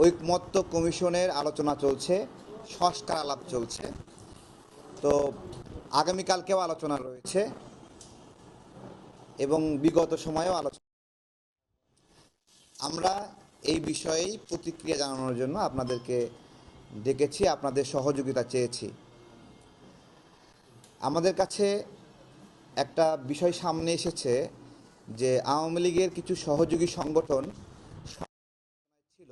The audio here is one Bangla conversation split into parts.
ঐকমত্য কমিশনের আলোচনা চলছে, সংস্কার আলাপ চলছে। তো আগামীকালকেও আলোচনা রয়েছে এবং বিগত সময়েও আলোচনা। আমরা এই বিষয়েই প্রতিক্রিয়া জানানোর জন্য আপনাদেরকে ডেকেছি, আপনাদের সহযোগিতা চেয়েছি। আমাদের কাছে একটা বিষয় সামনে এসেছে যে আওয়ামী লীগের কিছু সহযোগী সংগঠন ছিল।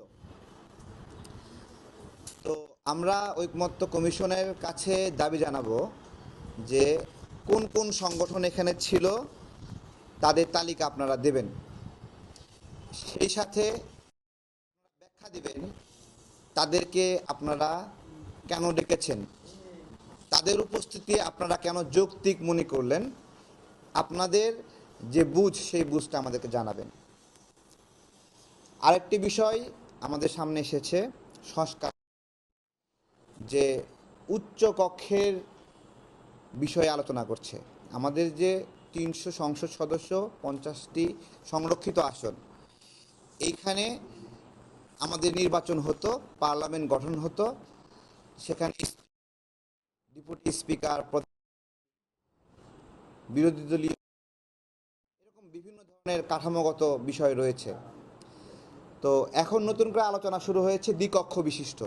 তো আমরা ঐকমত্য কমিশনের কাছে দাবি জানাবো যে কোন কোন সংগঠন এখানে ছিল তাদের তালিকা আপনারা দেবেন, সেই সাথে ব্যাখ্যা দিবেন তাদেরকে আপনারা কেন ডেকেছেন, তাদের উপস্থিতি আপনারা কেন যৌক্তিক মনে করলেন। আপনাদের যে বুঝ সেই বুঝটা আমাদেরকে জানাবেন। আরেকটি বিষয় আমাদের সামনে এসেছে, সংস্কার, যে উচ্চ কক্ষের বিষয়ে আলোচনা করছে। আমাদের যে 300 সংসদ সদস্য, 50টি সংরক্ষিত আসন, এইখানে আমাদের নির্বাচন হতো, পার্লামেন্ট গঠন হতো, সেখানে ডেপুটি স্পিকার, বিরোধী দলীয়, এরকম বিভিন্ন ধরনের কাঠামোগত বিষয় রয়েছে। তো এখন নতুন করে আলোচনা শুরু হয়েছে দ্বিকক্ষ বিশিষ্ট,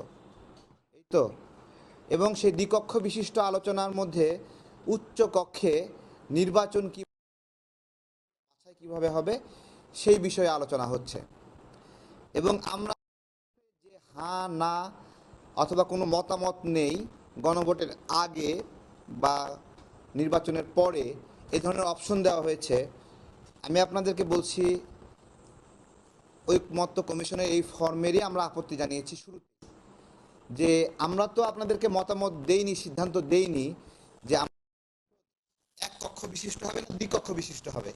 এই তো। এবং সেই দ্বিকক্ষ বিশিষ্ট আলোচনার মধ্যে উচ্চ কক্ষে নির্বাচন কিভাবে হবে সেই বিষয়ে আলোচনা হচ্ছে। এবং আমরা যে হ্যাঁ না অথবা কোনো মতামত নেই, গণভোটের আগে বা নির্বাচনের পরে এই ধরনের অপশন দেওয়া হয়েছে। আমি আপনাদেরকে বলছি, ঐকমত্য কমিশনের এই ফর্মেরই আমরা আপত্তি জানিয়েছি শুরুতে, যে আমরা তো আপনাদেরকে মতামত দেইনি, সিদ্ধান্ত দেইনি যে এক কক্ষ বিশিষ্ট হবে না দ্বিকক্ষ বিশিষ্ট হবে।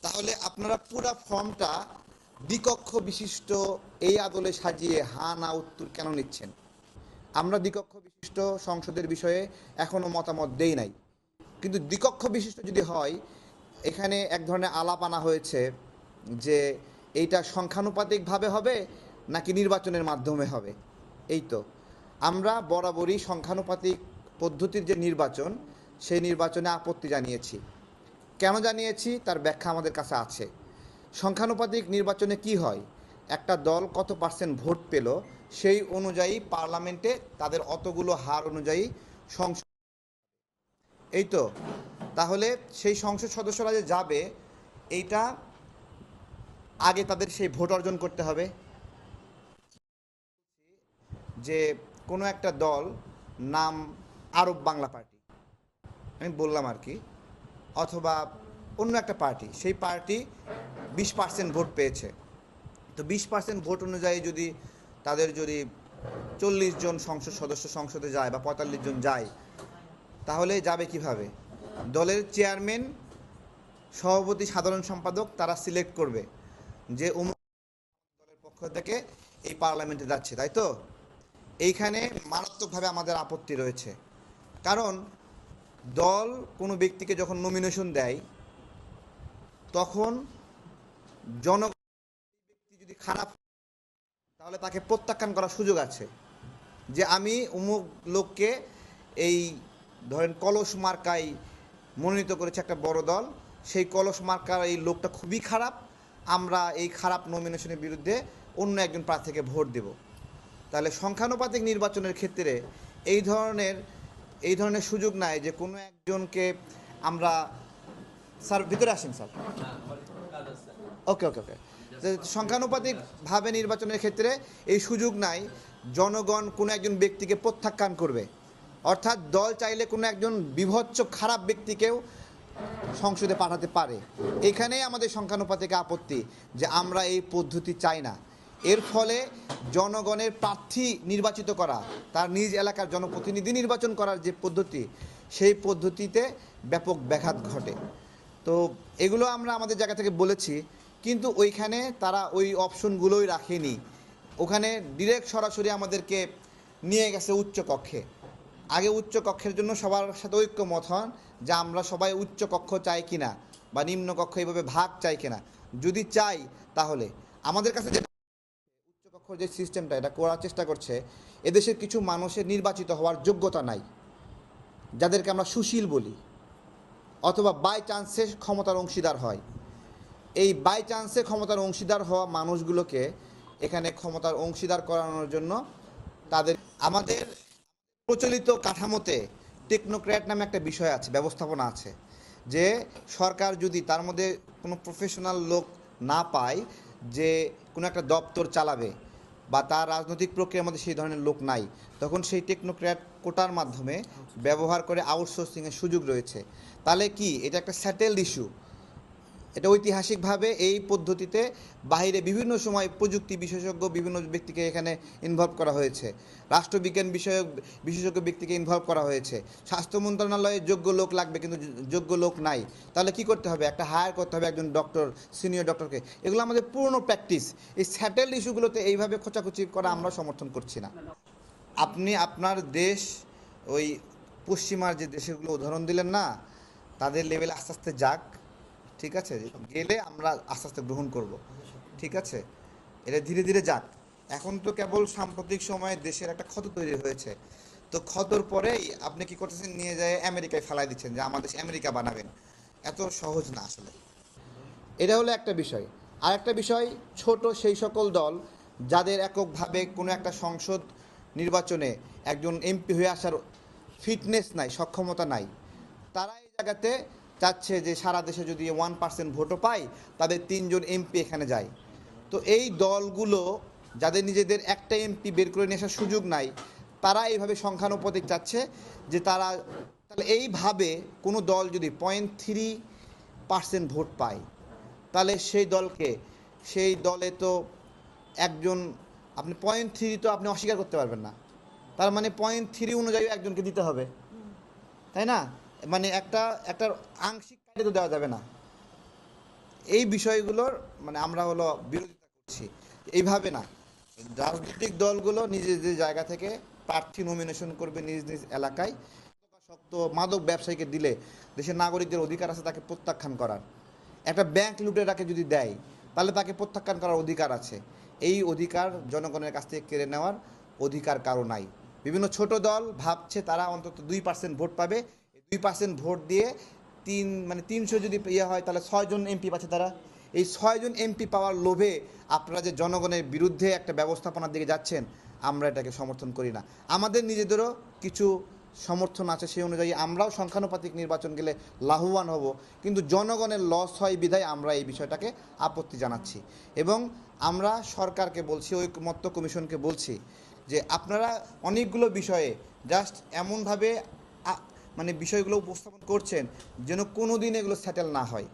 তাহলে আপনারা পুরো ফর্মটা দ্বিকক্ষ বিশিষ্ট এই আদলে সাজিয়ে হ্যাঁ না উত্তর কেন নিচ্ছেন? আমরা দ্বিকক্ষ বিশিষ্ট সংসদের বিষয়ে এখনও মতামত দেই নাই, কিন্তু দ্বিকক্ষ বিশিষ্ট যদি হয়, এখানে এক ধরনের আলাপ আনা হয়েছে যে এইটা সংখ্যানুপাতিকভাবে হবে নাকি নির্বাচনের মাধ্যমে হবে। এই তো আমরা বরাবরই সংখ্যানুপাতিক পদ্ধতির যে নির্বাচন, সেই নির্বাচনে আপত্তি জানিয়েছি। কেন জানিয়েছি তার ব্যাখ্যা আমাদের কাছে আছে। সংখ্যানুপাতিক নির্বাচনে কি হয়, একটা দল কত পার্সেন্ট ভোট পেল সেই অনুযায়ী পার্লামেন্টে তাদের অতগুলো হার অনুযায়ী সংসদ, এই তো। তাহলে সেই সংসদ সদস্যরা যে যাবে, এইটা আগে তাদের সেই ভোট অর্জন করতে হবে। যে কোনো একটা দল, নাম আরব বাংলা পার্টি, আমি বললাম আর কি, অথবা অন্য একটা পার্টি, সেই পার্টি 20% ভোট পেয়েছে। তো 20% ভোট অনুযায়ী যদি তাদের যদি 40 জন সংসদ সদস্য সংসদে যায় বা 45 জন যায়, তাহলে যাবে কিভাবে? দলের চেয়ারম্যান, সভাপতি, সাধারণ সম্পাদক তারা সিলেক্ট করবে যে অমুক দলের পক্ষ থেকে এই পার্লামেন্টে যাচ্ছে, তাই তো। এইখানে মারাত্মকভাবে আমাদের আপত্তি রয়েছে, কারণ দল কোনো ব্যক্তিকে যখন নমিনেশন দেয়, তখন জনগণ ব্যক্তি যদি খারাপ, তাহলে তাকে প্রত্যাখ্যান করার সুযোগ আছে যে আমি অমুক লোককে এই ধরেন কলস মার্কায় মনোনীত করেছে একটা বড় দল, সেই কলস মার্কার এই লোকটা খুবই খারাপ, আমরা এই খারাপ নমিনেশনের বিরুদ্ধে অন্য একজন প্রার্থীকে ভোট দেব। তাহলে সংখ্যানুপাতিক নির্বাচনের ক্ষেত্রে এই ধরনের সুযোগ নাই যে কোনো একজনকে আমরা, স্যার ভিতরে আসেন স্যার, ওকে ওকে ওকে। সংখ্যানুপাতিকভাবে নির্বাচনের ক্ষেত্রে এই সুযোগ নাই, জনগণ কোনো একজন ব্যক্তিকে প্রত্যাখ্যান করবে। অর্থাৎ দল চাইলে কোনো একজন বিভৎস খারাপ ব্যক্তিকেও সংসদে পাঠাতে পারে। এখানেই আমাদের সংখ্যানুপাতিক আপত্তি, যে আমরা এই পদ্ধতি চাই না। এর ফলে জনগণের প্রার্থী নির্বাচিত করা, তার নিজ এলাকার জনপ্রতিনিধি নির্বাচন করার যে পদ্ধতি, সেই পদ্ধতিতে ব্যাপক ব্যাঘাত ঘটে। তো এগুলো আমরা আমাদের জায়গা থেকে বলেছি, কিন্তু ওইখানে তারা ওই অপশনগুলোই রাখেনি। ওখানে ডিরেক্ট সরাসরি আমাদেরকে নিয়ে গেছে উচ্চ কক্ষে। আগে উচ্চ কক্ষের জন্য সবার সাথে ঐক্যমত হন যে আমরা সবাই উচ্চ কক্ষ চাই কিনা বা নিম্ন কক্ষ এইভাবে ভাগ চাই কিনা। যদি চাই তাহলে আমাদের কাছে যে উচ্চ নিরপেক্ষ যে সিস্টেমটা এটা করার চেষ্টা করছে, এদেশের কিছু মানুষের নির্বাচিত হওয়ার যোগ্যতা নাই, যাদেরকে আমরা সুশীল বলি, অথবা বাই চান্সে ক্ষমতার অংশীদার হয়। এই বাই চান্সে ক্ষমতার অংশীদার হওয়া মানুষগুলোকে এখানে ক্ষমতার অংশীদার করানোর জন্য তাদের আমাদের প্রচলিত কাঠামোতে টেকনোক্র্যাট নামে একটা বিষয় আছে, ব্যবস্থাপনা আছে, যে সরকার যদি তার মধ্যে কোনো প্রফেশনাল লোক না পায় যে কোনো একটা দপ্তর চালাবে, বা তার রাজনৈতিক প্রক্রিয়ার মধ্যে সেই ধরনের লোক নাই, তখন সেই টেকনোক্র্যাট কোটার মাধ্যমে ব্যবহার করে আউটসোর্সিংয়ের সুযোগ রয়েছে। তাহলে কি এটা একটা স্যাটেলড ইস্যু? এটা ঐতিহাসিকভাবে এই পদ্ধতিতে বাইরে বিভিন্ন সময় প্রযুক্তি বিশেষজ্ঞ বিভিন্ন ব্যক্তিকে এখানে ইনভলভ করা হয়েছে, রাষ্ট্রবিজ্ঞান বিষয়ক বিশেষজ্ঞ ব্যক্তিকে ইনভলভ করা হয়েছে। স্বাস্থ্য মন্ত্রণালয়ে যোগ্য লোক লাগবে, কিন্তু যোগ্য লোক নাই। তাহলে কি করতে হবে? একটা হায়ার করতে হবে একজন ডক্টর, সিনিয়র ডক্টরকে। এগুলো আমাদের পুরনো প্র্যাকটিস। এই স্যাটেলড ইস্যুগুলোতে এইভাবে খোঁচাখুচি করা আমরা সমর্থন করছি না। আপনি আপনার দেশ, ওই পশ্চিমার যে দেশগুলো উদাহরণ দিলেন না, তাদের লেভেল আস্তে আস্তে যাক, ঠিক আছে? গেলে আমরা আস্তে আস্তে গ্রহণ করব, ঠিক আছে? এটা ধীরে ধীরে যাক। এখন তো কেবল সাম্প্রতিক সময়ে দেশের একটা ক্ষত তৈরি হয়েছে, তো ক্ষতর পরেই আপনি কি করতেছেন, নিয়ে যায় আমেরিকায় ফেলাই দিচ্ছেন যে আমাদের দেশ আমেরিকা বানাবেন। এত সহজ না আসলে। এটা হলো একটা বিষয়। আর একটা বিষয়, ছোট সেই সকল দল যাদের এককভাবে কোনো একটা সংসদ নির্বাচনে একজন এমপি হয়ে আসার ফিটনেস নাই, সক্ষমতা নাই, তারা এই জায়গাতে চাচ্ছে যে সারা দেশে যদি 1% ভোটও পায়, তাদের 3 জন এমপি এখানে যায়। তো এই দলগুলো যাদের নিজেদের একটা এমপি বের করে নিয়ে আসার সুযোগ নাই, তারা এইভাবে সংখ্যানুপাতিক চাচ্ছে যে তারা, তাহলে এইভাবে কোনো দল যদি 0.3% ভোট পায়, তাহলে সেই দলে তো একজন, আপনি 0.3 তো আপনি অস্বীকার করতে পারবেন না। তার মানে 0.3 অনুযায়ী একজনকে দিতে হবে, তাই না? মানে একটা আংশিক কাটে তো দেওয়া যাবে না। এই বিষয়গুলোর মানে আমরা হলো বিরোধিতা করছি। এইভাবে না, রাজনৈতিক দলগুলো নিজেদের জায়গা থেকে প্রার্থী নমিনেশন করবে নিজ নিজ এলাকায়। শক্ত মাদক ব্যবসায়ীকে দিলে দেশের নাগরিকদের অধিকার আছে তাকে প্রত্যাখ্যান করার। একটা ব্যাংক লুটেরাকে যদি দেয়, তাহলে তাকে প্রত্যাখ্যান করার অধিকার আছে। এই অধিকার জনগণের কাছ থেকে কেড়ে নেওয়ার অধিকার কারো নাই। বিভিন্ন ছোট দল ভাবছে তারা অন্তত 2% ভোট পাবে। 2% ভোট দিয়ে 300 যদি হয়, তাহলে 6 জন এমপি পাচ্ছে তারা। এই 6 জন এমপি পাওয়ার লোভে আপনারা যে জনগণের বিরুদ্ধে একটা ব্যবস্থাপনার দিকে যাচ্ছেন, আমরা এটাকে সমর্থন করি না। আমাদের নিজেদেরও কিছু সমর্থন আছে, সেই অনুযায়ী আমরাও সংখ্যানুপাতিক নির্বাচন গেলে লাভবান হব, কিন্তু জনগণের লস হয় বিধায় আমরা এই বিষয়টাকে আপত্তি জানাচ্ছি। এবং আমরা সরকারকে বলছি, ঐকমত্য কমিশনকে বলছি যে আপনারা অনেকগুলো বিষয়ে জাস্ট এমনভাবে মানে বিষয়গুলো উপস্থাপন করছেন যেন কোনো দিন এগুলো সেটেল না হয়।